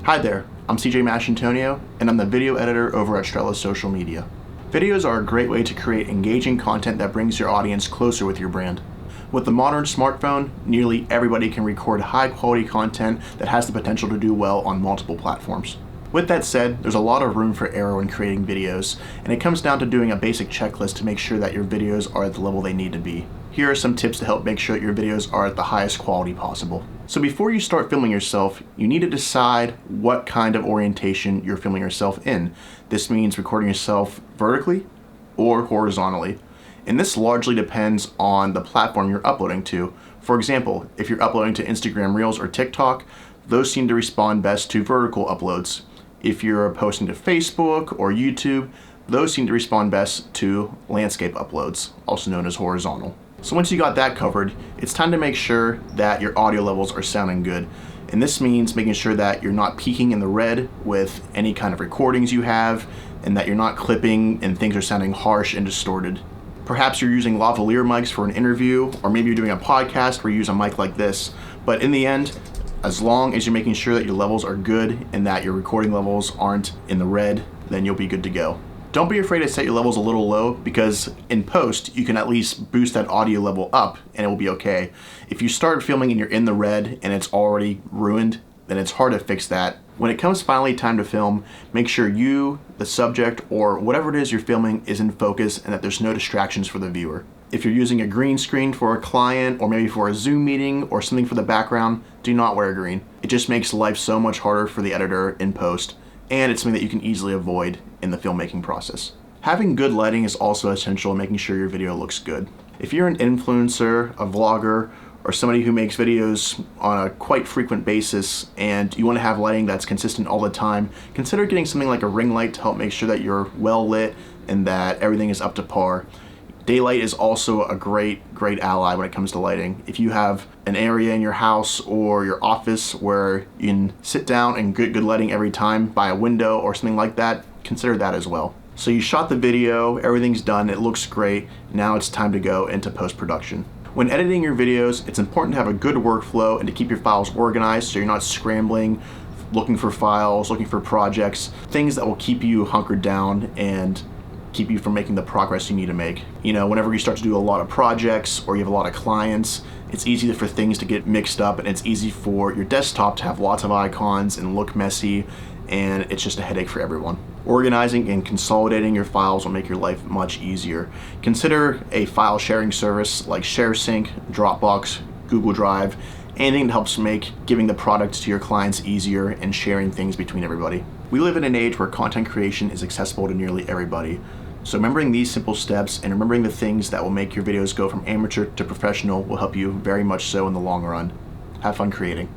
Hi there, I'm CJ Masciantonio, and I'm the video editor over at Strella Social Media. Videos are a great way to create engaging content that brings your audience closer with your brand. With the modern smartphone, nearly everybody can record high-quality content that has the potential to do well on multiple platforms. With that said, there's a lot of room for error when creating videos, and it comes down to doing a basic checklist to make sure that your videos are at the level they need to be. Here are some tips to help make sure that your videos are at the highest quality possible. So before you start filming yourself, you need to decide what kind of orientation you're filming yourself in. This means recording yourself vertically or horizontally. And this largely depends on the platform you're uploading to. For example, if you're uploading to Instagram Reels or TikTok, those seem to respond best to vertical uploads. If you're posting to Facebook or YouTube, those seem to respond best to landscape uploads, also known as horizontal. So once you got that covered, it's time to make sure that your audio levels are sounding good. And this means making sure that you're not peaking in the red with any kind of recordings you have, and that you're not clipping and things are sounding harsh and distorted. Perhaps you're using lavalier mics for an interview, or maybe you're doing a podcast where you use a mic like this. But in the end, as long as you're making sure that your levels are good and that your recording levels aren't in the red, then you'll be good to go. Don't be afraid to set your levels a little low, because in post, you can at least boost that audio level up and it will be okay. If you start filming and you're in the red and it's already ruined, then it's hard to fix that. When it comes finally time to film, make sure you, the subject, or whatever it is you're filming is in focus and that there's no distractions for the viewer. If you're using a green screen for a client or maybe for a Zoom meeting or something for the background, do not wear green. It just makes life so much harder for the editor in post, and it's something that you can easily avoid in the filmmaking process. Having good lighting is also essential in making sure your video looks good. If you're an influencer, a vlogger, or somebody who makes videos on a quite frequent basis and you want to have lighting that's consistent all the time, consider getting something like a ring light to help make sure that you're well lit and that everything is up to par. Daylight is also a great ally when it comes to lighting. If you have an area in your house or your office where you can sit down and get good lighting every time by a window or something like that, consider that as well. So you shot the video, everything's done, it looks great, now it's time to go into post-production. When editing your videos, it's important to have a good workflow and to keep your files organized so you're not scrambling, looking for files, looking for projects, things that will keep you hunkered down and keep you from making the progress you need to make. You know, whenever you start to do a lot of projects or you have a lot of clients, it's easy for things to get mixed up, and it's easy for your desktop to have lots of icons and look messy, and it's just a headache for everyone. Organizing and consolidating your files will make your life much easier. Consider a file sharing service like ShareSync, Dropbox, Google Drive, anything that helps make giving the product to your clients easier and sharing things between everybody. We live in an age where content creation is accessible to nearly everybody. So remembering these simple steps and remembering the things that will make your videos go from amateur to professional will help you very much so in the long run. Have fun creating.